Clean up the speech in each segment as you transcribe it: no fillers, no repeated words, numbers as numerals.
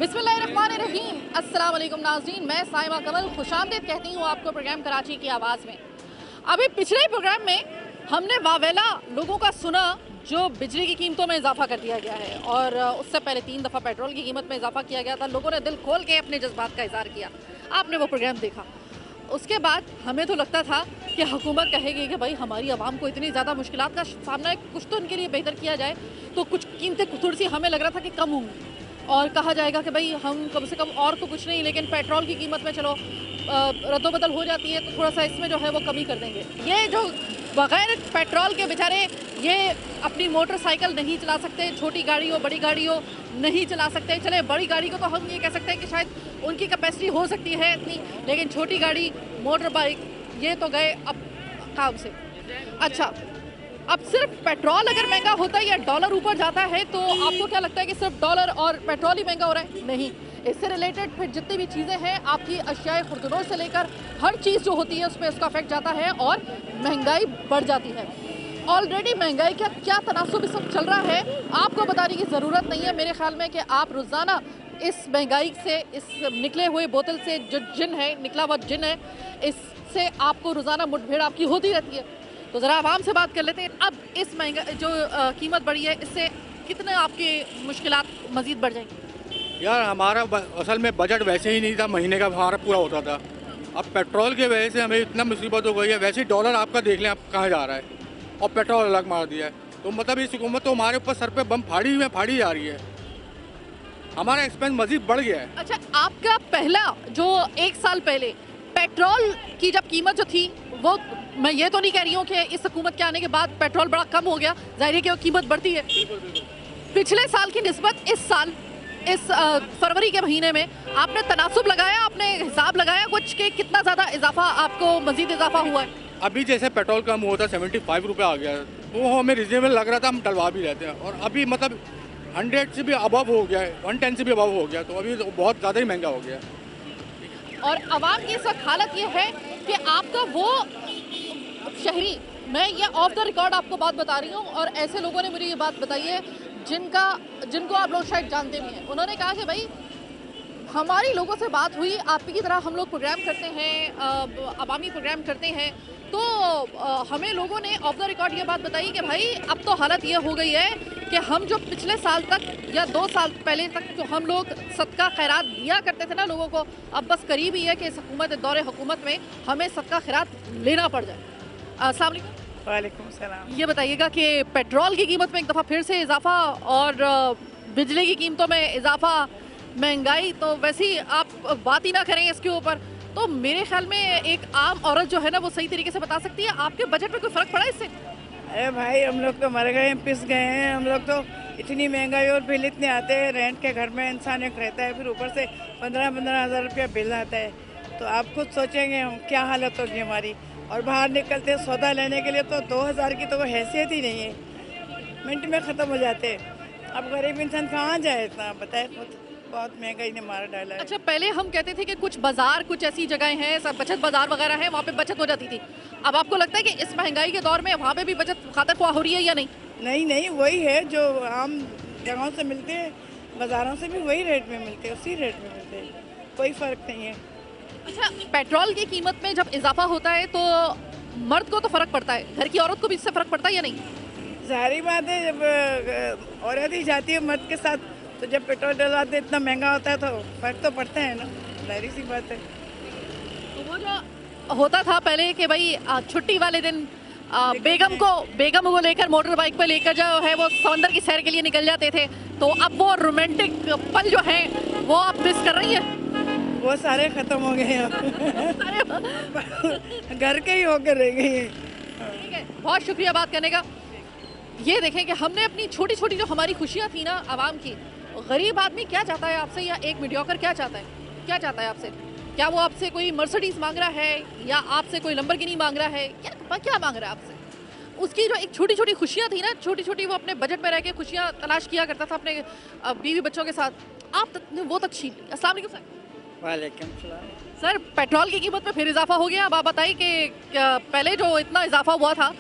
बिस्मिल्लाहिर्रहमानिर्रहीम। अस्सलाम वालेकुम नाज़रीन, मैं साइमा कमल खुशामदीद कहती हूँ आपको प्रोग्राम कराची की आवाज़ में। अभी पिछले प्रोग्राम में हमने वावेला लोगों का सुना जो बिजली की कीमतों में इजाफा कर दिया गया है, और उससे पहले 3 दफ़ा पेट्रोल की कीमत में इजाफा किया गया था। लोगों ने दिल खोल के अपने जज्बात का इज़हार किया। आपने वो प्रोग्राम देखा। उसके बाद हमें तो लगता था कि हुकूमत कहेगी कि भाई हमारी आवाम को इतनी ज़्यादा मुश्किलात का सामना है, कुछ तो उनके लिए बेहतर किया जाए। तो कुछ कीमतें थोड़ी सी हमें लग रहा था कि कम होंगी, और कहा जाएगा कि भाई हम कम से कम और तो कुछ नहीं, लेकिन पेट्रोल की कीमत में चलो रद्दोबदल हो जाती है तो थोड़ा सा इसमें जो है वो कमी कर देंगे। ये जो बग़ैर पेट्रोल के बेचारे ये अपनी मोटरसाइकिल नहीं चला सकते, छोटी गाड़ी हो बड़ी गाड़ी हो नहीं चला सकते। चले बड़ी गाड़ी को तो हम ये कह सकते हैं कि शायद उनकी कैपेसिटी हो सकती है इतनी, लेकिन छोटी गाड़ी मोटर बाइक ये तो गए अब काम से। अच्छा, अब सिर्फ पेट्रोल अगर महंगा होता है या डॉलर ऊपर जाता है तो आपको क्या लगता है कि सिर्फ डॉलर और पेट्रोल ही महंगा हो रहा है? नहीं, इससे रिलेटेड फिर जितनी भी चीज़ें हैं, आपकी अशियाए खुर्दनोश से लेकर हर चीज़ जो होती है उस पर उसका इफेक्ट जाता है और महंगाई बढ़ जाती है। ऑलरेडी महंगाई का क्या तनासुब इस वक्त चल रहा है आपको बताने की ज़रूरत नहीं है मेरे ख्याल में, कि आप रोज़ाना इस महंगाई से, इस निकले हुए बोतल से जो जिन है, निकला हुआ जिन है, इससे आपको रोज़ाना मुठभेड़ आपकी होती रहती है। तो ज़रा आवाम से बात कर लेते हैं। अब इस महंगा जो कीमत बढ़ी है, इससे कितने आपके मुश्किलात मज़ीद बढ़ जाएंगी? यार हमारा असल में बजट वैसे ही नहीं था, महीने का हमारा पूरा होता था। अब पेट्रोल की वजह से हमें इतना मुसीबत हो गई है। वैसे ही डॉलर आपका देख लें आप कहाँ जा रहा है, और पेट्रोल अलग मार दिया है। तो मतलब इस हुकूमत तो हमारे ऊपर सर पे बम फाड़ी जा रही है। हमारा एक्सपेंस मजीद बढ़ गया है। अच्छा, आपका पहला जो 1 साल पहले पेट्रोल की जब कीमत जो थी, वो मैं ये तो नहीं कह रही हूँ कि इस हुकूमत के आने के बाद पेट्रोल बड़ा कम हो गया, जाहिर है कि वो कीमत बढ़ती है। पिछले साल की निस्बत इस साल, इस फरवरी के महीने में आपने तनासुब लगाया, आपने हिसाब लगाया कुछ कि कितना ज़्यादा इजाफा आपको मजीद इजाफा हुआ है? अभी जैसे पेट्रोल कम हुआ था 75 रुपये आ गया है, वो हमें रिजनेबल लग रहा था, हम डलवा भी रहते हैं। और अभी मतलब 100 से भी अबव हो गया है, 110 से भी अबव हो गया, तो अभी तो बहुत ज़्यादा ही महंगा हो गया है। और आवाम की इस वक्त हालत ये है कि आपका वो शहरी, मैं ये ऑफ द रिकॉर्ड आपको बात बता रही हूँ, और ऐसे लोगों ने मुझे ये बात बताई है जिनको आप लोग शायद जानते भी हैं। उन्होंने कहा कि भाई हमारी लोगों से बात हुई, आपकी की तरह हम लोग प्रोग्राम करते हैं, अवामी प्रोग्राम करते हैं, तो हमें लोगों ने ऑफ द रिकॉर्ड ये बात बताई कि भाई अब तो हालत ये हो गई है कि हम जो पिछले साल तक या 2 साल पहले तक जो हम लोग सदका खैरात दिया करते थे ना लोगों को, अब बस करीब ही है कि इस हुकूमत दौरे हुकूमत में हमें सदका खैरात लेना पड़ जाए। अस्सलाम वालेकुम। वालेकुम सलाम। ये बताइएगा कि पेट्रोल की कीमत में एक दफ़ा फिर से इजाफा, और बिजली की कीमतों में इजाफा, महंगाई तो वैसे ही आप बात ही ना करें इसके ऊपर। तो मेरे ख्याल में एक आम औरत जो है ना वो सही तरीके से बता सकती है, आपके बजट में कोई फ़र्क पड़ा इससे? अरे भाई, हम लोग तो मर गए हैं, पिस गए हैं। हम लोग तो इतनी महंगाई और बिल इतने आते हैं। रेंट के घर में इंसान एक रहता है, फिर ऊपर से 15-15 हज़ार रुपया बिल आता है। तो आप खुद सोचेंगे हम क्या हालत होगी हमारी। और बाहर निकलते सौदा लेने के लिए तो 2000 की तो वो हैसियत ही नहीं है, मिनट में ख़त्म हो जाते हैं। अब गरीब इंसान कहाँ जाए इतना, बताए खुद। बहुत महंगाई ने मार डाला है। अच्छा, पहले हम कहते थे कि कुछ बाजार, कुछ ऐसी जगहें हैं, सब बचत बाजार वगैरह हैं, वहाँ पे बचत हो जाती थी। अब आपको लगता है कि इस महंगाई के दौर में वहाँ पे भी बचत खातर ख्वाह हो रही है या नहीं? नहीं नहीं, वही है जो आम जगहों से मिलते हैं, बाज़ारों से भी वही रेट में मिलते हैं, उसी रेट में मिलते हैं, कोई फ़र्क नहीं है। अच्छा, पेट्रोल की कीमत में जब इजाफा होता है तो मर्द को तो फ़र्क पड़ता है, घर की औरत को भी इससे फ़र्क पड़ता है या नहीं? ज़ाहिर बात है, जब औरत ही जाती है मर्द के साथ, तो जब पेट्रोल डलवाते इतना महंगा होता है तो फ़र्क तो पड़ता है ना, जाहिर सी बात है। तो वो जो होता था पहले कि भाई छुट्टी वाले दिन बेगम को लेकर मोटर बाइक पे लेकर जो है वो समंदर की सैर के लिए निकल जाते थे, तो अब वो रोमांटिक पल जो है वो आप मिस कर रही हैं? वो सारे ख़त्म हो गए अब घर के ही होकर रह गए हैं। ठीक है, बहुत शुक्रिया बात करने का। ये देखें कि हमने अपनी छोटी छोटी जो हमारी खुशियाँ थी ना आवाम की, गरीब आदमी क्या चाहता है आपसे, या एक मीडियोकर क्या चाहता है, क्या चाहता है आपसे? क्या वो आपसे कोई मर्सिडीज मांग रहा है, या आपसे कोई लंबरगिनी मांग रहा है, क्या मांग रहा है आपसे? उसकी जो एक छोटी छोटी खुशियाँ थी ना, छोटी छोटी, वो अपने बजट में रह के खुशियाँ तलाश किया करता था अपने बीवी बच्चों के साथ, आप वो तक छीन ली। अस्सलाम वालेकुम सर। वालेकुम सलाम। सर, पेट्रोल की कीमत में फिर इजाफा हो गया। अब आप बताइए कि पहले जो इतना इजाफा हुआ था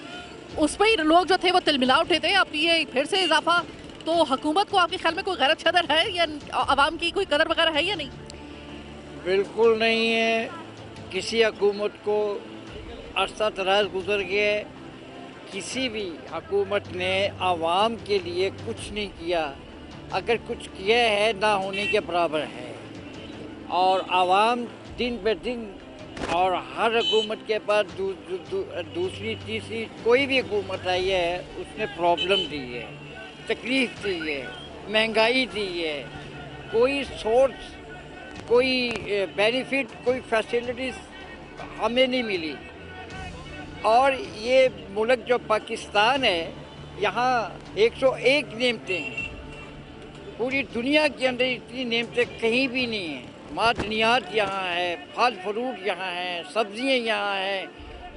उस पर ही लोग जो थे वो तिलमिला उठे थे, अब ये फिर से इजाफा, तो हुकूमत को आपके ख्याल में कोई गैरत शदर है या आवाम की कोई कदर वगैरह है या नहीं? बिल्कुल नहीं है। किसी हुकूमत को अरसा दराज गुजर गया, किसी भी हुकूमत ने आवाम के लिए कुछ नहीं किया। अगर कुछ किया है ना होने के बराबर है। और आवाम दिन ब दिन और हर हुकूमत के पास दूसरी तीसरी कोई भी हुकूमत आई है उसने प्रॉब्लम दी है, तकलीफ दी है, महंगाई दी है। कोई सोर्स, कोई बेनिफिट, कोई फैसिलिटीज़ हमें नहीं मिली। और ये मुल्क जो पाकिस्तान है, यहाँ 101 नेमतें हैं। पूरी दुनिया के अंदर इतनी नेमतें कहीं भी नहीं हैं। मादनियात यहाँ है, फल फ्रूट यहाँ है, सब्जियाँ यहाँ हैं।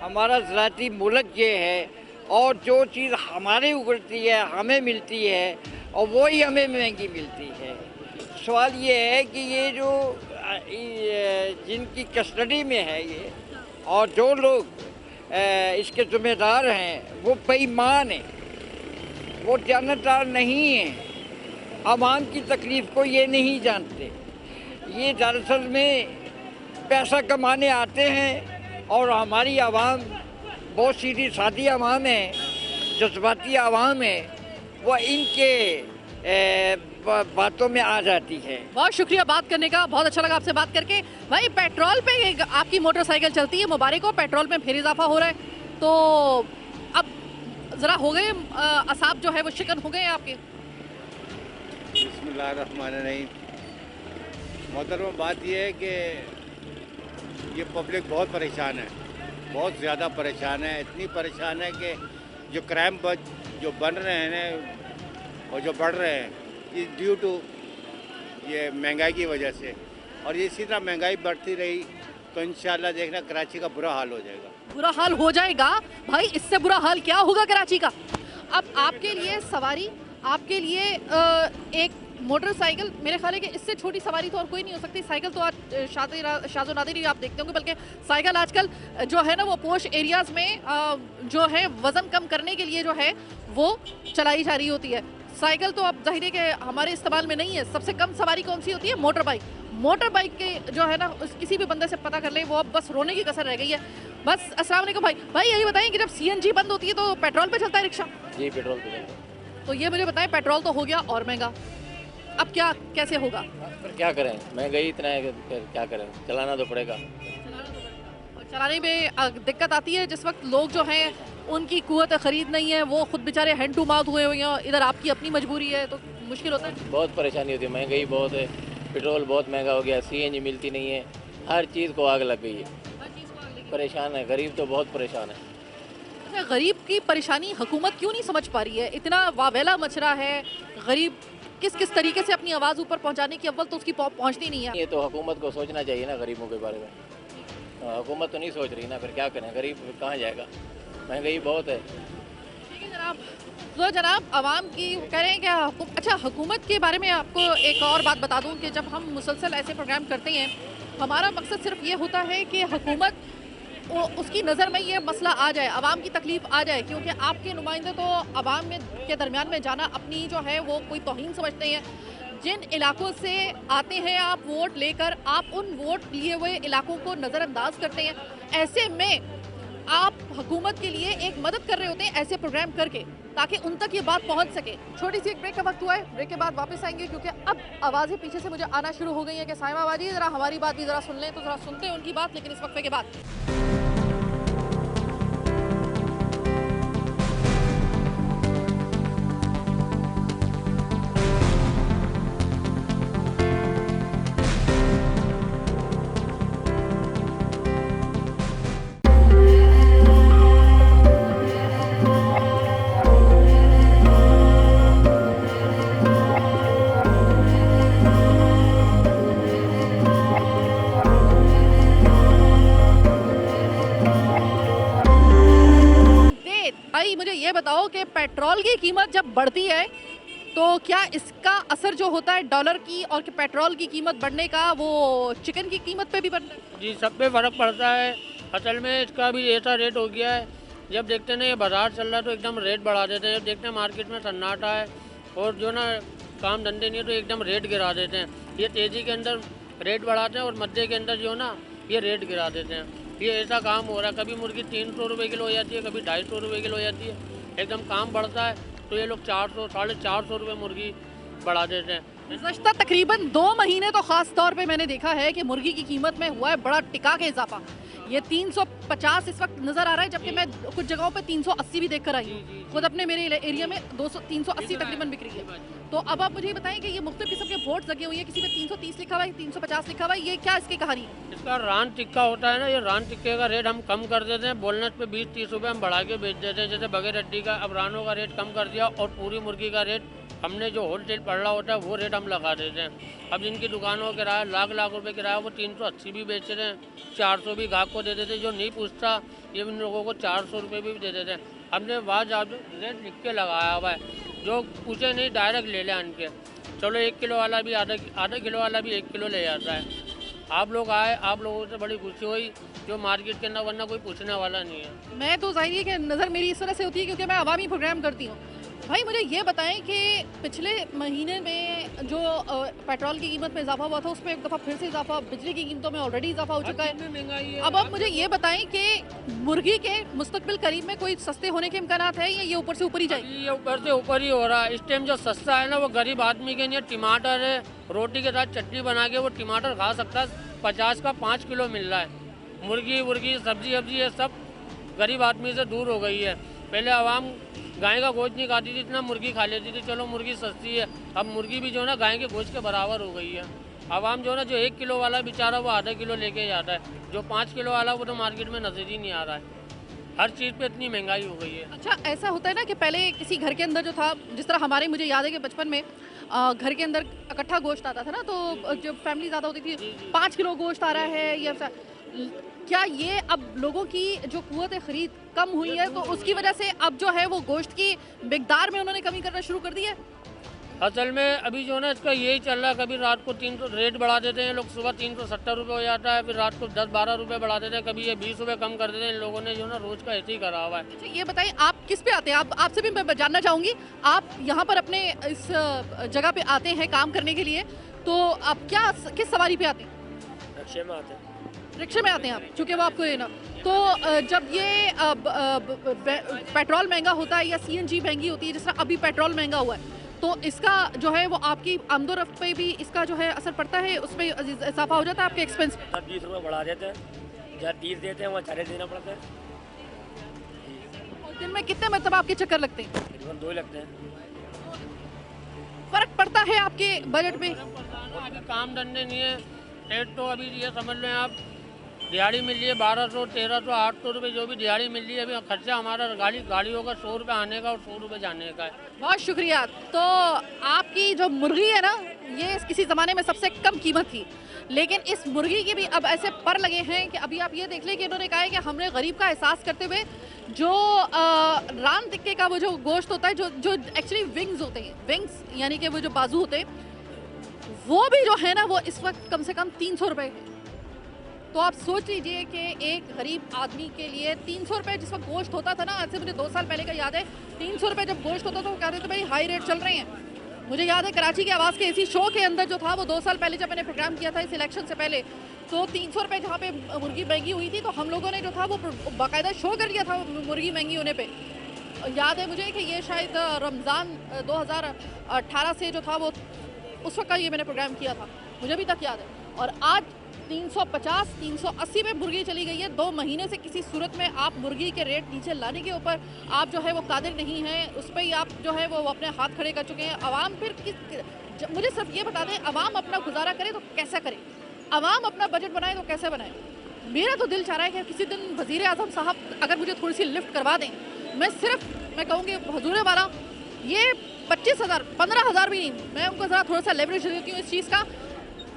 हमारा ज़राती मुल्क ये है और जो चीज़ हमारे उगरती है हमें मिलती है और वही हमें महंगी मिलती है। सवाल ये है कि ये जो जिनकी कस्टडी में है ये और जो लोग इसके ज़िम्मेदार हैं वो बेईमान हैं, वो जानदार नहीं हैं। आवाम की तकलीफ़ को ये नहीं जानते। ये दरअसल में पैसा कमाने आते हैं और हमारी आवाम बहुत सीधी सादी आवाम है, जज्बाती आवाम है, वो इनके बातों में आ जाती है। बहुत शुक्रिया बात करने का, बहुत अच्छा लगा आपसे बात करके। भाई पेट्रोल पे आपकी मोटरसाइकिल चलती है, मुबारक हो, पेट्रोल में फिर इजाफा हो रहा है, तो अब ज़रा हो गए असाब जो है वो शिकन हो गए आपके? बिस्मिल्लाहिर्रहमानिर्रहीम। मोहतरमा बात यह है कि ये पब्लिक बहुत परेशान है, बहुत ज़्यादा परेशान है। इतनी परेशान है कि जो क्राइम जो बन रहे हैं ना और जो बढ़ रहे हैं ये ड्यू टू ये महंगाई की वजह से। और ये इसी तरह महंगाई बढ़ती रही तो इंशाल्लाह देखना कराची का बुरा हाल हो जाएगा। बुरा हाल हो जाएगा भाई, इससे बुरा हाल क्या होगा कराची का? अब आपके लिए सवारी, आपके लिए एक मोटरसाइकिल, मेरे ख्याल है कि इससे छोटी सवारी तो और कोई नहीं हो सकती। साइकिल तो आज शाज़ो नादिर ही आप देखते होंगे, बल्कि साइकिल आजकल जो है ना वो पोश एरियाज़ में जो है वज़न कम करने के लिए जो है वो चलाई जा रही होती है। साइकिल तो अब ज़ाहिर है कि हमारे इस्तेमाल में नहीं है। सबसे कम सवारी कौन सी होती है? Motor bike. मोटर बाइक के जो है ना किसी भी बंदे से पता कर ले, वो अब बस रोने की कसर रह गई है। बस अस्सलाम वालेकुम भाई। भाई यही बताएं कि जब CNG बंद होती है तो पेट्रोल पे चलता है रिक्शा? जी पेट्रोल पे चलता है। तो ये मुझे बताएं, पेट्रोल तो हो गया और महंगा, अब क्या कैसे होगा? फिर क्या करें, महंगाई इतना है कि फिर क्या करें, चलाना तो पड़ेगा। और चलाने में दिक्कत आती है जिस वक्त लोग जो हैं उनकी कुव्वत ख़रीद नहीं है, वो खुद बेचारे हैंड टू माउथ हुए हुए हैं, इधर आपकी अपनी मजबूरी है, तो मुश्किल होता है। बहुत परेशानी होती है, महंगाई बहुत है, पेट्रोल बहुत महंगा हो गया, CNG मिलती नहीं है, हर चीज़ को आग लग गई है। परेशान है, गरीब तो बहुत परेशान है। अच्छा, गरीब की परेशानी हुकूमत क्यों नहीं समझ पा रही है? इतना वावेला मच रहा है, गरीब किस किस तरीके से अपनी आवाज़ ऊपर पहुंचाने की अव्वल तो उसकी पहुंचती नहीं है। ये तो हुकूमत को सोचना चाहिए ना गरीबों के बारे में। हुकूमत तो नहीं सोच रही ना, फिर क्या करें, गरीब कहाँ जाएगा, महंगाई बहुत है। ठीक है जनाब, तो जनाब आवाम की कह रहे हैं कि अच्छा, हुकूमत के बारे में आपको एक और बात बता दूं कि जब हम मुसलसल ऐसे प्रोग्राम करते हैं, हमारा मकसद सिर्फ ये होता है कि हुकूमत उसकी नज़र में ये मसला आ जाए, आवाम की तकलीफ़ आ जाए, क्योंकि आपके नुमाइंदे तो आवाम में के दरमियान में जाना अपनी जो है वो कोई तौहीन समझते हैं। जिन इलाकों से आते हैं आप वोट लेकर, आप उन वोट लिए हुए इलाकों को नज़रअंदाज करते हैं। ऐसे में आप हुकूमत के लिए एक मदद कर रहे होते हैं ऐसे प्रोग्राम करके, ताकि उन तक ये बात पहुंच सके। छोटी सी एक ब्रेक का वक्त हुआ है, ब्रेक के बाद वापस आएंगे, क्योंकि अब आवाज़ें पीछे से मुझे आना शुरू हो गई हैं कि साइमा बाजी ज़रा हमारी बात भी ज़रा सुन लें। तो ज़रा सुनते हैं उनकी बात, लेकिन इस वक्फे के बाद। भाई मुझे ये बताओ कि पेट्रोल की कीमत जब बढ़ती है तो क्या इसका असर जो होता है डॉलर की और पेट्रोल की कीमत बढ़ने का वो चिकन की कीमत पे भी बढ़ता है? जी, सब पे फ़र्क पड़ता है। असल में इसका भी ऐसा रेट हो गया है, जब देखते हैं ये बाज़ार चल रहा है तो एकदम रेट बढ़ा देते हैं, जब देखते हैं मार्केट में सन्नाटा है और जो ना काम धंधे नहीं है तो एकदम रेट गिरा देते हैं। ये तेज़ी के अंदर रेट बढ़ाते हैं और मध्य के अंदर जो ना ये रेट गिरा देते हैं। ये ऐसा काम हो रहा है, कभी मुर्गी 300 रुपये किलो हो जाती है, कभी 250 रुपये किलो हो जाती है। एकदम काम बढ़ता है तो ये लोग 400 450 रुपये मुर्गी बढ़ा देते हैं। गुज़श्ता तकरीबन 2 महीने तो ख़ास तौर पे मैंने देखा है कि मुर्गी की कीमत में हुआ है बड़ा टिका के इजाफा। ये 350 इस वक्त नज़र आ रहा है, जबकि मैं कुछ जगहों पे 380 भी देख कर आई हूँ। खुद अपने मेरे एरिया में 380 तकरीबन बिक रही है। तो अब आप मुझे ये बताएं कि ये मुख्तलिफ किस्म के बोर्ड्स लगे हुए हैं, किसी में 330 लिखा हुआ है, 350 लिखा हुआ है, ये क्या इसकी कहानी है? इसका रान टिक्का होता है ना, ये रान टिक्के का रेट हम कम कर देते हैं। बोलनेट पे 20-30 रुपये हम बढ़ा के बेच देते हैं। जैसे बगैर हड्डी का अब रानों का रेट कम कर दिया और पूरी मुर्गी का रेट हमने जो होलसेल पड़ रहा होता है वो रेट हम लगा देते हैं। अब जिनकी दुकानों का किराया लाख रुपए किराया वो 380 भी बेच रहे हैं, 400 भी ग्राहक को दे देते हैं। जो नहीं पूछता ये इन लोगों को 400 रुपये भी दे देते हैं। हमने वहाँ रेट लिख के लगाया हुआ है, जो पूछे नहीं डायरेक्ट ले लें आन के। चलो 1 किलो वाला भी आधा किलो वाला भी 1 किलो ले जाता है। आप लोग आए, आप लोगों से बड़ी खुशी हुई जो मार्केट के अंदर, वरना कोई पूछने वाला नहीं है। मैं तो जाहिर है कि नज़र मेरी इस तरह से होती है क्योंकि मैं अवामी प्रोग्राम करती हूँ। भाई मुझे ये बताएं कि पिछले महीने में जो पेट्रोल की कीमत में इजाफा हुआ था उसमें एक दफ़ा फिर से इजाफा, बिजली की कीमतों में ऑलरेडी इजाफा हो चुका है। महंगाई है। अब आप मुझे ये बताएं कि मुर्गी के मुस्तकबिल करीब में कोई सस्ते होने के इम्कानात है या ये ऊपर से ऊपर ही जाएगी? ये ऊपर से ऊपर ही हो रहा है। इस टाइम जो सस्ता है ना वो गरीब आदमी के लिए टमाटर है, रोटी के साथ चटनी बना के वो टमाटर खा सकता है। 50 का 5 किलो मिल रहा है। मुर्गी सब्जी ये सब गरीब आदमी से दूर हो गई है। पहले आवाम गाय का गोश्त नहीं खाती थी, इतना मुर्गी खा लेती थी, चलो मुर्गी सस्ती है। अब मुर्गी भी जो ना गाय के गोश्त के बराबर हो गई है। आवाम जो ना जो 1 किलो वाला बेचारा वो आधा किलो लेके जाता है, जो 5 किलो वाला वो तो मार्केट में नजर ही नहीं आ रहा है। हर चीज़ पे इतनी महंगाई हो गई है। अच्छा, ऐसा होता है ना कि पहले किसी घर के अंदर जो था, जिस तरह हमारे मुझे याद है कि बचपन में घर के अंदर इकट्ठा गोश्त आता था ना, तो जब फैमिली ज़्यादा होती थी 5 किलो गोश्त आ रहा है या क्या ये अब लोगों की जो कुव्वत खरीद कम हुई है तो उसकी वजह से अब जो है वो गोश्त की मिकदार में उन्होंने कमी करना शुरू कर दी है? असल में अभी जो ना इसका यही चल रहा है, कभी रात को 300 रेट बढ़ा देते हैं लोग, सुबह 370 रुपये हो जाता है, फिर रात को 10-12 रुपये बढ़ा देते हैं, कभी ये 20 रुपये कम कर देते हैं। इन लोगों ने जो ना रोज़ का ऐसे ही करा हुआ है। अच्छा ये बताइए, आप किस पे आते हैं? आपसे भी मैं जानना चाहूँगी। आप यहाँ पर अपने इस जगह पे आते हैं काम करने के लिए, तो आप किस सवारी पे आते हैं? रिक्शे में आते हैं। रिक्शे में आते हैं आप, चूँकि वो आपको ये ना, तो जब ये पेट्रोल महंगा होता है या CNG महंगी होती है, जिस तरह अभी पेट्रोल महंगा हुआ है, तो इसका जो है वो आपकी आमदोरफ्त पे भी इसका जो है असर पड़ता है, उसमें इजाफा हो जाता है आपके एक्सपेंस पे? 20 रुपये बढ़ा देते हैं, जहाँ 30 देते हैं वहाँ 40 देना पड़ता है। और दिन में कितने मतलब आपके चक्कर लगते हैं? तकरीबन 2 लगते हैं। फर्क पड़ता है आपके बजट में? अभी काम धंधे नहीं है, रेट तो अभी ये समझ लें आप, दिहाड़ी मिल रही है 1200, 1300, 800 रुपये जो भी दिहाड़ी मिल रही है। अभी खर्चा हमारा गाड़ियों का 100 रुपये आने का और 100 रुपये जाने का है। बहुत शुक्रिया। तो आपकी जो मुर्गी है ना, ये किसी ज़माने में सबसे कम कीमत थी, लेकिन इस मुर्गी के भी अब ऐसे पर लगे हैं कि अभी आप ये देख लें कि इन्होंने कहा है कि हमने गरीब का एहसास करते हुए जो रान टिक्के का वो जो गोश्त होता है, जो एक्चुअली विंग्स होते हैं, विंग्स यानी कि वो जो बाजू होते हैं, वो भी जो है ना वो इस वक्त कम से कम 300 रुपये है। तो आप सोच लीजिए कि एक गरीब आदमी के लिए 300 रुपये जिस वक्त गोश्त होता था ना, आज से मुझे 2 साल पहले का याद है, 300 रुपये जब गोश्त होता था वो कहते थे भाई हाई रेट चल रहे हैं। मुझे याद है कराची की आवाज़ के इसी शो के अंदर जो था वो 2 साल पहले जब मैंने प्रोग्राम किया था इस इलेक्शन से पहले, तो 300 रुपये जहाँ पे मुर्गी महंगी हुई थी, तो हम लोगों ने जो था वो बाकायदा शो कर लिया था मुर्गी महंगी होने पर। याद है मुझे कि ये शायद रमज़ान 2018 से जो था वो उस वक्त का ये मैंने प्रोग्राम किया था, मुझे अभी तक याद है। और आज 350, 380 में मुर्गी चली गई है। 2 महीने से किसी सूरत में आप मुर्गी के रेट नीचे लाने के ऊपर आप जो है वो कादिर नहीं हैं, उस पर ही आप जो है वो अपने हाथ खड़े कर चुके हैं। अवाम फिर मुझे सिर्फ ये बता दें, अवाम अपना गुजारा करे तो कैसे करे, अवाम अपना बजट बनाए तो कैसे बनाए? मेरा तो दिल चाह रहा है कि किसी दिन वज़ीर आज़म साहब अगर मुझे थोड़ी सी लिफ्ट करवा दें, मैं कहूँगी हुजूर वाला ये 25,000, 15,000 भी नहीं, मैं उनको ज़रा थोड़ा सा लेवरेज देती हूँ इस चीज़ का।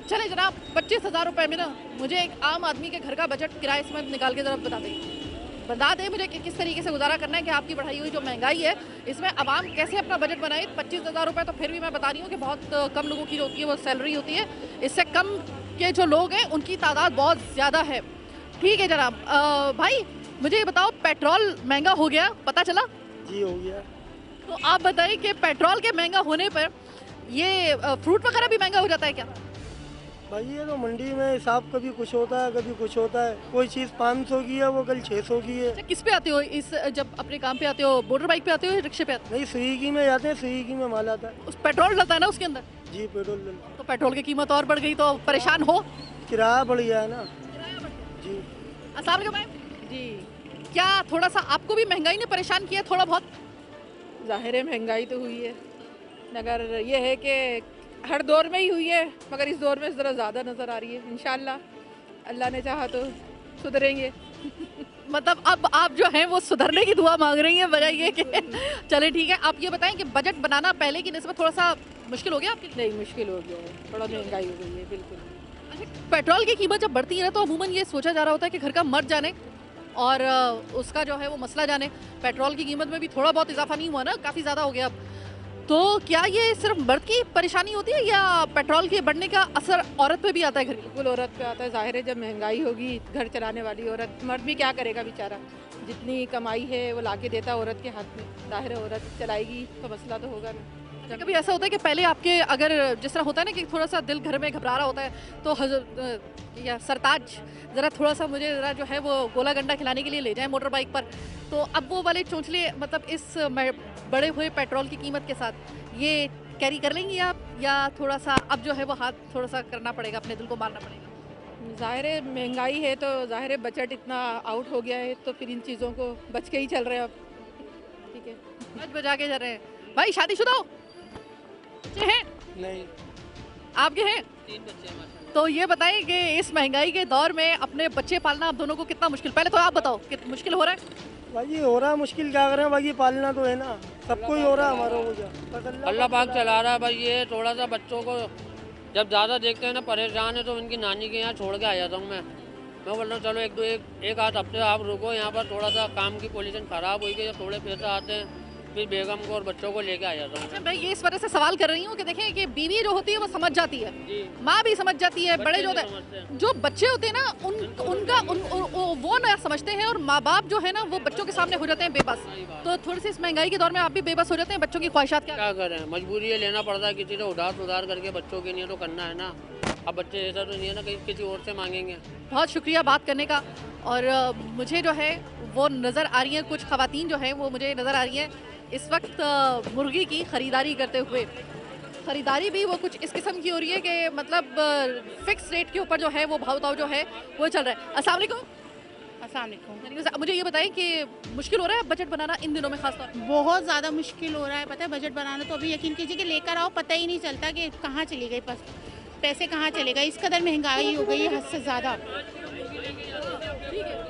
चले जनाब 25,000 रुपये में ना मुझे एक आम आदमी के घर का बजट किराए समेत निकाल के ज़रा बता दें मुझे कि किस तरीके से गुजारा करना है, कि आपकी बढ़ाई हुई जो महंगाई है इसमें आवाम कैसे अपना बजट बनाए। 25,000 रुपये तो फिर भी मैं बता रही हूँ कि बहुत कम लोगों की होती है वो सैलरी होती है, इससे कम के जो लोग हैं उनकी तादाद बहुत ज़्यादा है। ठीक है जनाब। भाई मुझे ये बताओ, पेट्रोल महंगा हो गया, पता चला? जी हो गया। तो आप बताइए कि पेट्रोल के महंगा होने पर ये फ्रूट वगैरह भी महंगा हो जाता है क्या? भाई ये तो मंडी में हिसाब कभी कुछ होता है कभी कुछ होता है। कोई चीज़ 500 की है वो कल 600 की है। अच्छा, किस पे आते हो इस जब अपने काम पे आते हो? मोटर बाइक पे आते हो या रिक्शे पे आते नहीं स्विगी में जाते हैं, स्विगी में माल आता है। हो? उस पेट्रोल डलता है ना उसके अंदर, जी पेट्रोल डलता है। तो पेट्रोल की कीमत और बढ़ गई तो परेशान हो? किराया बढ़ गया है ना। जी अस्सलाम वालेकुम मैम जी, क्या थोड़ा सा आपको भी महंगाई ने परेशान किया थोड़ा बहुत? जाहिर है महंगाई तो हुई है, मगर ये है कि हर दौर में ही हुई है, मगर इस दौर में ज़रा ज़्यादा नज़र आ रही है। इंशाल्लाह अल्लाह ने चाहा तो सुधरेंगे। मतलब अब आप जो हैं वो सुधरने की दुआ मांग रही हैं, बजाय ये कि चले ठीक है। आप ये बताएं कि बजट बनाना पहले की निस्बत थोड़ा सा मुश्किल हो गया आपके लिए? नहीं, मुश्किल हो गया है, थोड़ा महंगाई हो गई है बिल्कुल। अच्छा, पेट्रोल की कीमत जब बढ़ती है ना तो अमूमन ये सोचा जा रहा होता है कि घर का मर्द जाने और उसका जो है वो मसला जाने। पेट्रोल की कीमत में भी थोड़ा बहुत इजाफा नहीं हुआ ना, काफ़ी ज़्यादा हो गया अब। तो क्या ये सिर्फ मर्द की परेशानी होती है या पेट्रोल के बढ़ने का असर औरत पे भी आता है घर की? बिल्कुल औरत पे आता है, जाहिर है जब महंगाई होगी घर चलाने वाली औरत, मर्द भी क्या करेगा बेचारा, जितनी कमाई है वो लाके देता है औरत के हाथ में, जाहिर है औरत चलाएगी तो मसला तो होगा ना। अच्छा, कभी ऐसा होता है कि पहले आपके अगर जिस तरह होता है ना कि थोड़ा सा दिल घर में घबरा रहा होता है तो या सरताज ज़रा थोड़ा सा मुझे ज़रा जो है वो गोला गंडा खिलाने के लिए ले जाए मोटर बाइक पर, तो अब वो वाले चोंचले मतलब इस बढ़े हुए पेट्रोल की कीमत के साथ ये कैरी कर लेंगी आप, या थोड़ा सा अब जो है वो हाथ थोड़ा सा करना पड़ेगा, अपने दिल को मारना पड़ेगा? जाहिर है महंगाई है तो जाहिर है बजट इतना आउट हो गया है, तो फिर इन चीज़ों को बच के ही चल रहे हैं अब। ठीक है, बच बजा के जा रहे हैं। भाई शादीशुदा हो? बच्चे हैं? नहीं आपके हैं? 3 बच्चे हैं। तो ये बताइए कि इस महंगाई के दौर में अपने बच्चे पालना आप दोनों को कितना मुश्किल, पहले तो आप बताओ कि मुश्किल हो रहा है? भाई हो रहा है मुश्किल, क्या करें भाई पालना तो है ना, सबको ही हो रहा है हमारा हो गया। बस अल्लाह पाक चला रहा है भाई। ये थोड़ा सा बच्चों को जब ज़्यादा देखते हैं ना परेशान है तो उनकी नानी के यहाँ छोड़ के आ जाता हूँ मैं बोल रहा हूँ चलो एक आध हफ्ते आप रुको यहाँ पर, थोड़ा सा काम की पोजीशन ख़राब हुई कि जब थोड़े पैसे आते हैं फिर बेगम को और बच्चों को लेके आ जाता हूँ। अच्छा, मैं ये इस वजह से सवाल कर रही हूँ कि देखें कि बीवी जो होती है वो समझ जाती है, माँ भी समझ जाती है, बड़े जो होते हैं, जो बच्चे होते हैं ना उनका वो ना समझते हैं, और माँ बाप जो है ना वो बच्चों के सामने हो जाते हैं बेबस। तो थोड़ी सी इस महंगाई के दौर में आप भी बेबस हो जाते हैं, बच्चों की ख्वाहिशात क्या करें, मजबूरी है, लेना पड़ता है, किसी से उधार करके बच्चों के लिए तो करना है ना। अब बच्चे ऐसा तो नहीं है ना किसी और से मांगेंगे। बहुत शुक्रिया बात करने का। और मुझे जो है वो नज़र आ रही हैं कुछ ख़वातीन जो हैं वो मुझे नज़र आ रही हैं इस वक्त मुर्गी की ख़रीदारी करते हुए। ख़रीदारी भी वो कुछ इस किस्म की हो रही है कि मतलब फ़िक्स रेट के ऊपर जो है वो भाव ताव जो है वो चल रहा है। अस्सलाम वालेकुम। अस्सलाम वालेकुम। मुझे ये बताएं कि मुश्किल हो रहा है बजट बनाना इन दिनों में खास तौर पर? बहुत ज़्यादा मुश्किल हो रहा है, पता है बजट बनाना तो अभी यकीन कीजिए कि लेकर आओ पता ही नहीं चलता कि कहाँ चली गई, पैसे कहाँ चले गए, इस कदर महंगाई हो गई है हद से ज़्यादा।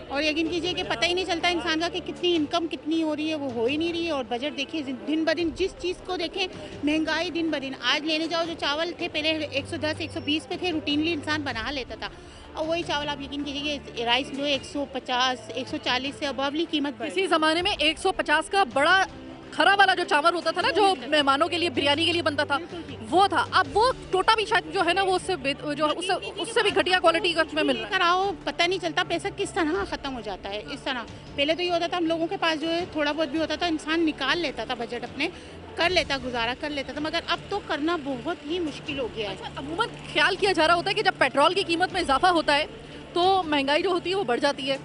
और यकीन कीजिए कि पता ही नहीं चलता इंसान का कि कितनी इनकम कितनी हो रही है, वो हो ही नहीं रही है। और बजट देखिए दिन ब दिन जिस चीज़ को देखें महंगाई दिन ब दिन। आज लेने जाओ जो चावल थे पहले 110 120 पे थे, रूटीनली इंसान बना लेता था, और वही चावल आप यकीन कीजिए कि राइस लो 150 140 से अबवली कीमत बढ़। इसी ज़माने में 150 का बड़ा खरा वाला जो चावल होता था ना जो मेहमानों के लिए बिरयानी के लिए बनता था वो था, अब वो टोटा भी शायद जो है ना वो उससे भी घटिया क्वालिटी का में मिल रहा है। कराओ पता नहीं चलता पैसा किस तरह ख़त्म हो जाता है। इस तरह पहले तो ये होता था हम लोगों के पास जो है थोड़ा बहुत भी होता था इंसान निकाल लेता था, बजट अपने कर लेता, गुजारा कर लेता था, मगर अब तो करना बहुत ही मुश्किल हो गया है। अच्छा, अमूमन ख्याल किया जा रहा होता है कि जब पेट्रोल की कीमत में इजाफा होता है तो महंगाई जो होती है वो बढ़ जाती है।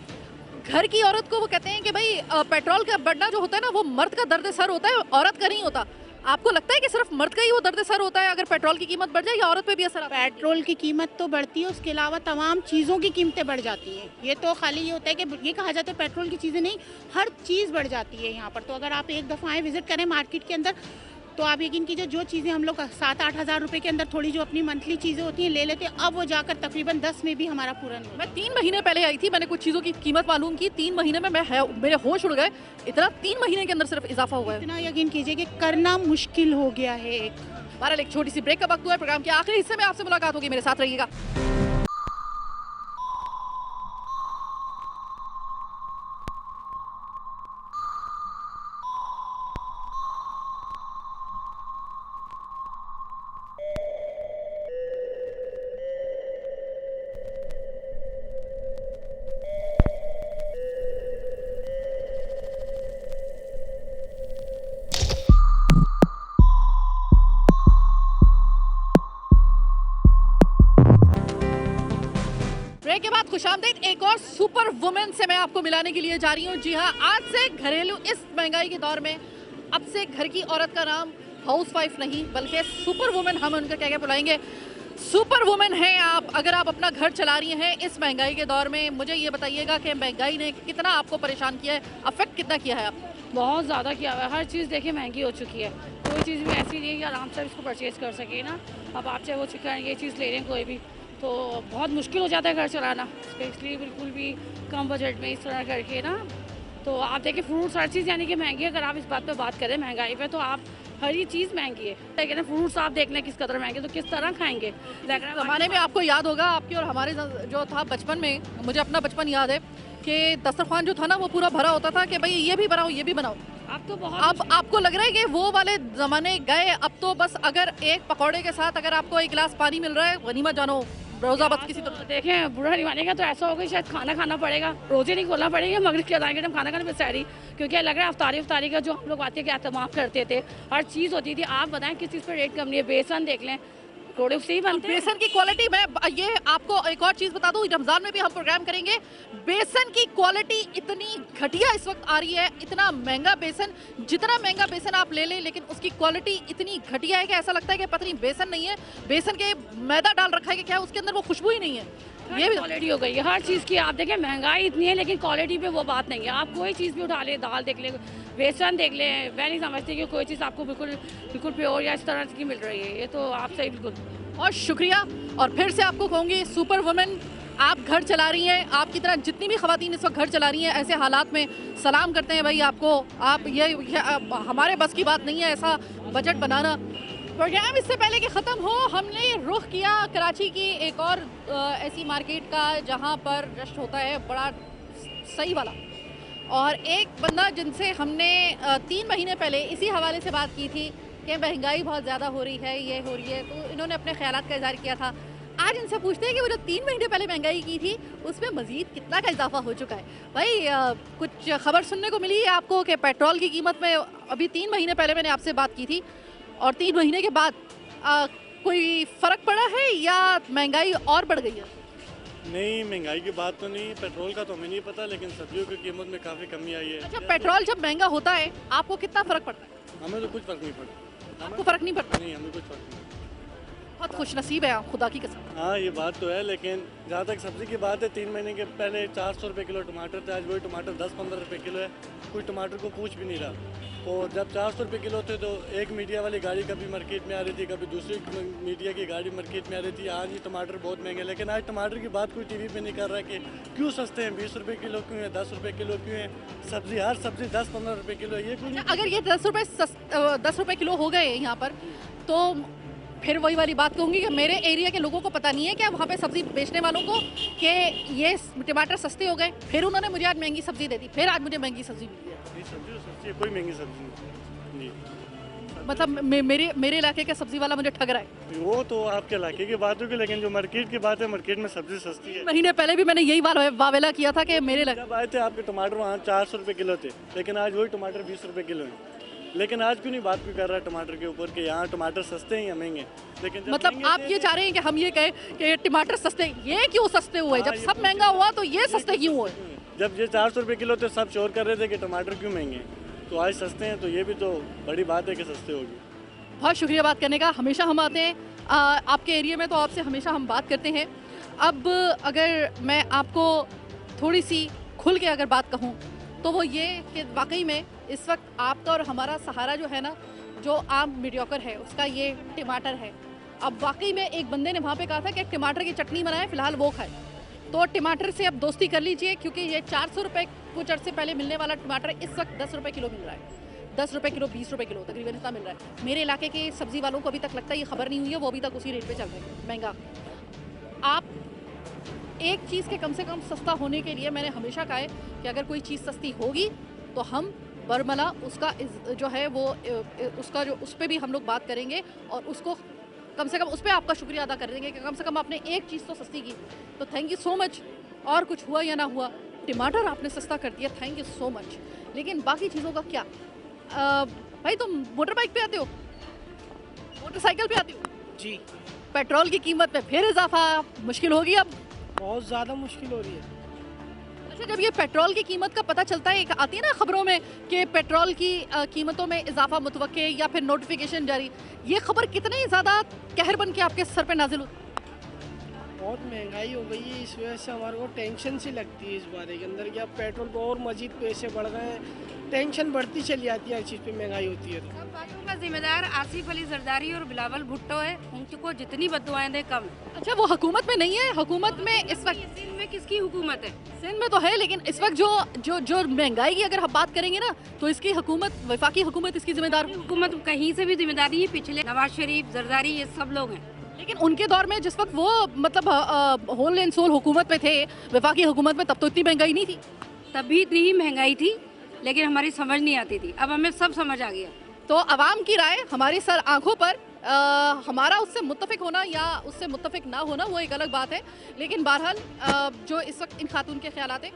घर की औरत को वो कहते हैं कि भाई पेट्रोल का बढ़ना जो होता है ना वो मर्द का दर्द सर होता है, औरत का नहीं होता। आपको लगता है कि सिर्फ मर्द का ही वो दर्द सर होता है अगर पेट्रोल की कीमत बढ़ जाए, या औरत पे भी असर आता है? पेट्रोल की कीमत तो बढ़ती है, उसके अलावा तमाम चीज़ों की कीमतें बढ़ जाती हैं। ये तो खाली ये होता है कि ये कहा जाता है पेट्रोल की चीज़ें नहीं, हर चीज़ बढ़ जाती है यहाँ पर। तो अगर आप एक दफ़ा आए विज़िट करें मार्केट के अंदर तो आप यकीन कीजिए जो चीज़ें हम लोग 7-8 हज़ार रुपए के अंदर थोड़ी जो अपनी मंथली चीज़ें होती हैं ले लेते हैं, अब वो जाकर तकरीबन 10 में भी हमारा पूरा नहीं। मैं 3 महीने पहले आई थी, मैंने कुछ चीज़ों की कीमत मालूम की, 3 महीने में मेरे होश उड़ गए, इतना 3 महीने के अंदर सिर्फ इजाफा हुआ है। इतना यकीन कीजिए कि करना मुश्किल हो गया है। बहरहाल एक छोटी सी ब्रेक का वक्त हुआ है, प्रोग्राम के आखिरी हिस्से में आपसे मुलाकात होगी, मेरे साथ रहिएगा। ब्रेक के बाद खुशामदीद एक और सुपर वुमेन से मैं आपको मिलाने के लिए जा रही हूँ। जी हाँ, आज से घरेलू इस महंगाई के दौर में अब से घर की औरत का नाम हाउस वाइफ नहीं बल्कि सुपर वुमेन हम उनका क्या क्या बुलाएंगे। सुपर वुमेन हैं आप अगर आप अपना घर चला रही हैं इस महंगाई के दौर में। मुझे ये बताइएगा कि महंगाई ने कितना आपको परेशान किया है, अफेक्ट कितना किया है आपको? बहुत ज़्यादा किया हुआ है। हर चीज़ देखिए महंगी हो चुकी है। कोई चीज़ भी ऐसी नहीं है कि आराम से इसको परचेज कर सके ना। अब आप चाहे वो चिकन ये चीज़ ले रहे हैं कोई भी तो बहुत मुश्किल हो जाता है घर चलाना, स्पेशली बिल्कुल भी कम बजट में इस तरह करके ना। तो आप देखिए फ्रूट्स हर चीज़ यानी कि महंगी है। अगर आप इस बात पे बात करें महंगाई पे तो आप हर ही चीज़ महंगी है। लेकिन फ्रूट्स आप देख लें किस कदर महंगे, तो किस तरह खाएंगे। ज़माने में आपको याद होगा आपकी और हमारे जो था बचपन में, मुझे अपना बचपन याद है कि दस्तरखान जो था ना वो पूरा भरा होता था कि भाई ये भी बनाओ ये भी बनाओ। अब तो बहुत अब आपको लग रहा है कि वो वाले ज़माने गए। अब तो बस अगर एक पकौड़े के साथ अगर आपको एक गिलास पानी मिल रहा है गनीमत जानो, रोज़ा बस किसी तरह देखें बुरा नहीं मानेगा तो ऐसा होगा शायद खाना खाना पड़ेगा, रोजे नहीं खोलना पड़ेगा, मगरिब के अज़ान के टाइम खाना खाने में सहरी। क्योंकि लग रहा है अफ्तारी का जो हम लोग आते के एहतमाम करते थे, हर चीज़ होती थी। आप बताएं किस चीज़ पर रेट कम नहीं है। बेसन देख लें, थोड़े सही बनते हैं। बेसन की क्वालिटी मैं ये आपको एक और चीज़ बता दूं, रमज़ान में भी हम प्रोग्राम करेंगे। बेसन की क्वालिटी इतनी घटिया इस वक्त आ रही है, इतना महंगा बेसन, जितना महंगा बेसन आप ले लें लेकिन उसकी क्वालिटी इतनी घटिया है कि ऐसा लगता है कि पता नहीं बेसन नहीं है, बेसन के मैदा डाल रखा है कि क्या, उसके अंदर वो खुशबू ही नहीं है। ये भी क्वालिटी हो गई है हर चीज़ की। आप देखें महंगाई इतनी है लेकिन क्वालिटी पे वो बात नहीं है। आप कोई चीज़ भी उठा लें, दाल देख लें, बेसन देख लें, मैं नहीं समझती कि कोई चीज़ आपको बिल्कुल प्योर या इस तरह की मिल रही है। ये तो आप सही बिल्कुल। और शुक्रिया। और फिर से आपको कहूँगी सुपर वुमेन, आप घर चला रही हैं, आपकी तरह जितनी भी ख़वातीन इस वक्त घर चला रही हैं, ऐसे हालात में सलाम करते हैं भाई आपको। आप ये हमारे बस की बात नहीं है ऐसा बजट बनाना। प्रोग्राम इससे पहले कि ख़त्म हो हमने रुख किया कराची की एक और ऐसी मार्केट का जहाँ पर रश होता है बड़ा सही वाला। और एक बंदा जिनसे हमने 3 महीने पहले इसी हवाले से बात की थी कि महंगाई बहुत ज़्यादा हो रही है, ये हो रही है, तो इन्होंने अपने ख्यालात का इज़हार किया था। आज इनसे पूछते हैं कि वो जो 3 महीने पहले महंगाई की थी उसमें मज़ीद कितना का इजाफा हो चुका है। भाई कुछ खबर सुनने को मिली है आपको कि पेट्रोल की कीमत में अभी 3 महीने पहले मैंने आपसे बात की थी और 3 महीने के बाद कोई फ़र्क पड़ा है या महंगाई और बढ़ गई है? नहीं, महंगाई की बात तो नहीं, पेट्रोल का तो हमें नहीं पता, लेकिन सब्जियों की कीमत में काफ़ी कमी आई है। अच्छा, पेट्रोल जब महंगा होता है आपको कितना फ़र्क पड़ता है? हमें तो कुछ फ़र्क नहीं पड़ता। आपको फ़र्क नहीं पड़ता? नहीं, हमें कुछ फ़र्क नहीं। बहुत खुशनसीब है आप, खुदा की कसम। हाँ ये बात तो है, लेकिन जहाँ तक सब्ज़ी की बात है 3 महीने के पहले 400 रुपये किलो टमाटर थे, आज वही टमाटर 10-15 रुपये किलो है। कोई टमाटर को पूछ भी नहीं रहा। और जब 400 रुपये किलो थे तो एक मीडिया वाली गाड़ी कभी मार्केट में आ रही थी, कभी दूसरी मीडिया की गाड़ी मार्केट में आ रही थी। आज ही टमाटर बहुत महंगे, लेकिन आज टमाटर की बात कोई टीवी पे नहीं कर रहा कि क्यों सस्ते हैं, 20 रुपये किलो क्यों है, 10 रुपये किलो क्यों है। सब्जी हर सब्जी 10-15 रुपये किलो है। ये कोई अगर ये 10 रुपये किलो हो गए यहाँ पर तो फिर वही वाली बात कहूँगी कि मेरे एरिया के लोगों को पता नहीं है क्या वहाँ पे सब्ज़ी बेचने वालों को कि ये टमाटर सस्ते हो गए, फिर उन्होंने मुझे आज महंगी सब्ज़ी दे दी, फिर आज मुझे महंगी सब्ज़ी मिली है। सब्जी तो सस्ती है, कोई महंगी सब्जी नहीं जी। मतलब मेरे इलाके का सब्ज़ी वाला मुझे ठग रहा है। वो तो आपके इलाके की बात होगी, लेकिन जो मार्केट की बात है, मार्केट में सब्जी सस्ती है। महीने पहले भी मैंने यही वावेला किया था कि मेरे जब आए थे आपके टमाटर वहाँ 400 रुपये किलो थे, लेकिन आज वही टमाटर 20 रुपये किलो है। लेकिन आज क्यों नहीं बात भी कर रहा है टमाटर के ऊपर कि यहाँ टमाटर सस्ते हैं या महंगे? लेकिन मतलब आप ये चाह रहे हैं कि हम ये कहें कि टमाटर सस्ते, ये क्यों सस्ते हुए? जब सब महंगा हुआ तो ये सस्ते क्यों हुए? जब ये 400 रुपये किलो थे सब शोर कर रहे थे कि टमाटर क्यों महंगे हैं, तो आज सस्ते हैं, तो ये भी तो बड़ी बात है कि सस्ते होगी। बहुत शुक्रिया बात करने का। हमेशा हम आते हैं आपके एरिया में तो आपसे हमेशा हम बात करते हैं। अब अगर मैं आपको थोड़ी सी खुल के अगर बात कहूँ तो वो ये कि वाकई में इस वक्त आपका और हमारा सहारा जो है ना, जो आम मीडियोकर है उसका ये टमाटर है। अब वाकई में एक बंदे ने वहाँ पे कहा था कि टमाटर की चटनी बनाए, फ़िलहाल वो खाए। तो टमाटर से अब दोस्ती कर लीजिए क्योंकि ये 400 रुपये कुछ अर्से पहले मिलने वाला टमाटर इस वक्त 10 रुपये किलो मिल रहा है। 10 रुपये किलो, 20 रुपये किलो तकरीबन इतना मिल रहा है। मेरे इलाके के सब्ज़ी वालों को अभी तक लगता है ये खबर नहीं हुई है, वो अभी तक उसी रेट पे चल रहे हैं महंगा। आप एक चीज़ के कम से कम सस्ता होने के लिए मैंने हमेशा कहा है कि अगर कोई चीज़ सस्ती होगी तो हम बरमला उसका जो है वो उसका जो उस पर भी हम लोग बात करेंगे और उसको कम से कम उस पर आपका शुक्रिया अदा कर देंगे कि कम से कम आपने एक चीज़ तो सस्ती की। तो थैंक यू सो मच। और कुछ हुआ या ना हुआ, टमाटर आपने सस्ता कर दिया, थैंक यू सो मच। लेकिन बाकी चीज़ों का क्या? भाई तुम मोटर बाइक पे आते हो, मोटरसाइकिल पे आते हो जी। पेट्रोल की कीमत में फिर इजाफा मुश्किल होगी अब। बहुत ज़्यादा मुश्किल हो रही है। अच्छा, जब ये पेट्रोल की कीमत का पता चलता है, एक आती है ना खबरों में कि पेट्रोल की कीमतों में इजाफा मुतवक्के या फिर नोटिफिकेशन जारी, ये खबर कितनी ज़्यादा कहर बन के आपके सर पे नाजिल होती है? बहुत महंगाई हो गई है, इस वजह से हमारे को टेंशन सी लगती है इस बारे के अंदर कि अब पेट्रोल पर और मजीद पैसे बढ़ गए हैं, टेंशन बढ़ती चली जाती है हर चीज़ पे महंगाई होती है। तो सब बातों का जिम्मेदार आसिफ अली जरदारी और बिलावल भुट्टो है, उनको जितनी बददुआएं दें कम। अच्छा, वो हुकूमत में नहीं है? हुकूमत में इस वक्त सिंध में किसकी हुकूमत है? सिंध में तो है, लेकिन इस वक्त जो जो जो महंगाई की अगर हम बात करेंगे ना, तो इसकी हुकूमत, वफाकी हुकूमत इसकी जिम्मेदार। हुकूमत कहीं से भी जिम्मेदारी है, पिछले नवाज शरीफ, जरदारी, ये सब लोग हैं। लेकिन उनके दौर में जिस वक्त वो मतलब होल एंड सोल हुकूमत में थे, वफाकी हुकूमत में, तब तो इतनी महंगाई नहीं थी। तब भी इतनी ही महंगाई थी, लेकिन हमारी समझ नहीं आती थी। अब हमें सब समझ आ गया। तो आवाम की राय हमारी सर आंखों पर, हमारा उससे मुत्तफिक होना या उससे मुत्तफिक ना होना वो एक अलग बात है, लेकिन बहरहाल जो इस वक्त इन खातून के ख्यालात हैं,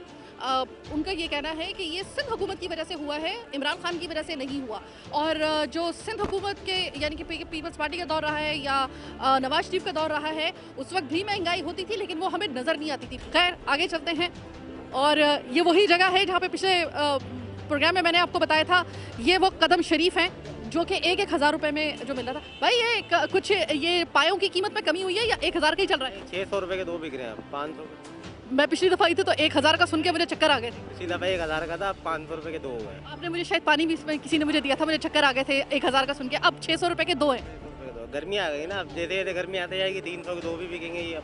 उनका ये कहना है कि ये सिंध हुकूमत की वजह से हुआ है, इमरान खान की वजह से नहीं हुआ। और जो सिंध हुकूमत के यानी कि पीपल्स पार्टी का दौर रहा है या नवाज शरीफ का दौर रहा है, उस वक्त भी महंगाई होती थी, लेकिन वो हमें नज़र नहीं आती थी। खैर, आगे चलते हैं। और ये वही जगह है जहाँ पे पिछले प्रोग्राम में मैंने आपको बताया था, ये वो कदम शरीफ हैं जो कि 1,000 रुपये में जो मिल रहा था। भाई, ये कुछ ये पायों की कीमत में कमी हुई है या 1,000 का ही चल रहा है? 600 रुपये के 2 बिक रहे हैं, 500। मैं पिछली दफ़ा आई थी तो 1,000 का सुन के मुझे चक्कर आ गए थे। पिछली दफ़ा 1,000 का था, 500 रुपये के 2 हुए। आपने मुझे शायद पानी भी इसमें किसी ने मुझे दिया था, मुझे चक्कर आ गए थे 1,000 का सुन के। अब 600 रुपये के 2 हैं। गर्मी आ गई ना, अब जैसे जैसे गर्मी आते जाएगी 300 के 2 भी बिकेंगे ये। अब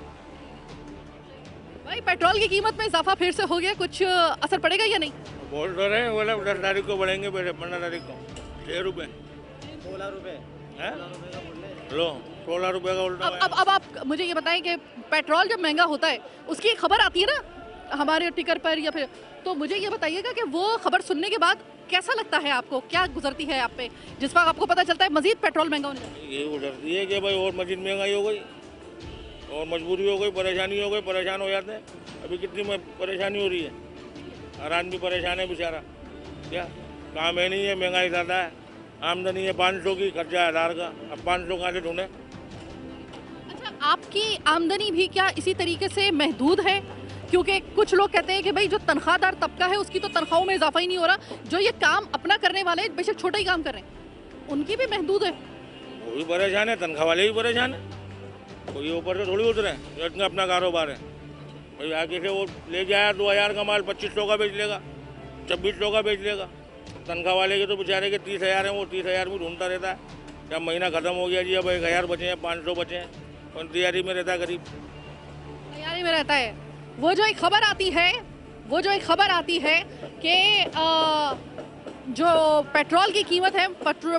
भाई, पेट्रोल की कीमत में इजाफा फिर से हो गया, कुछ असर पड़ेगा या नहीं? बोल तो रहे हैं, बोले 10 तारीख को बढ़ेंगे, 15 तारीख को 6 रुपये, 16 रुपये लो 16 रुपये का उल्टा। अब आप मुझे ये बताएं कि पेट्रोल जब महंगा होता है, उसकी खबर आती है ना हमारे टिकर पर या फिर, तो मुझे ये बताइएगा कि वो खबर सुनने के बाद कैसा लगता है आपको, क्या गुजरती है आप पे जिस वक्त आपको पता चलता है मजीद पेट्रोल महंगा होने लगा? ये गुजरती है कि भाई और मजीद महंगाई हो गई और मजबूरी हो गई, परेशानी हो गई, परेशान हो जाते हैं। अभी कितनी परेशानी हो रही है, हर आदमी परेशान है बेचारा। क्या काम है नहीं है, महंगाई ज़्यादा है, आमदनी है 500 की, खर्चा 1000 का, अब 500 कहाँ से ढूंढे? अच्छा, आपकी आमदनी भी क्या इसी तरीके से महदूद है? क्योंकि कुछ लोग कहते हैं कि भाई जो तनख्वाहदार तबका है उसकी तो तनख्वाहों में इजाफा ही नहीं हो रहा, जो ये काम अपना करने वाले बेशक छोटा ही काम कर रहे हैं उनकी भी महदूद है। वो भी परेशान है, तनख्वाह वाले भी परेशान है, कोई ऊपर से थोड़ी उतरे, इतना अपना कारोबार है। भाई आगे से वो ले जाया 2000 का माल 2500 का बेच लेगा, 2600 का बेच लेगा। तनख्वाह वाले के तो बेचारे के 30,000 हैं, वो 30,000 भी ढूंढता रहता है। जब महीना ख़त्म हो गया जी, अब 1000 बचे हैं, 500 बचे हैं, और तैयारी में रहता है गरीब, तैयारी में रहता है। वो जो एक खबर आती है कि जो पेट्रोल की कीमत है,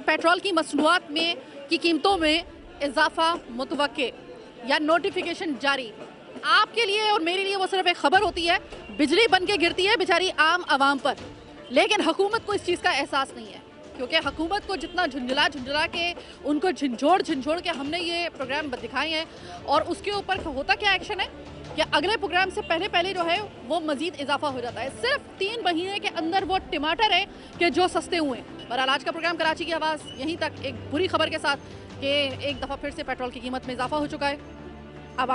पेट्रोल की मसनूआत में की कीमतों में इजाफा मुतवक्के या नोटिफिकेशन जारी, आपके लिए और मेरे लिए वो सिर्फ एक खबर होती है, बिजली बन के गिरती है बेचारी आम आवाम पर। लेकिन हुकूमत को इस चीज़ का एहसास नहीं है, क्योंकि हुकूमत को जितना झुंझुला के उनको झिझोड़ के हमने ये प्रोग्राम दिखाए हैं, और उसके ऊपर होता क्या एक्शन है कि अगले प्रोग्राम से पहले जो है वो मज़ीद इजाफा हो जाता है। सिर्फ 3 महीने के अंदर वो टमाटर है कि जो सस्ते हुए हैं। बहरहाल आज का प्रोग्राम कराची की आवाज़ यहीं तक, एक बुरी खबर के साथ कि एक दफ़ा फिर से पेट्रोल की कीमत में इजाफा हो चुका है। अब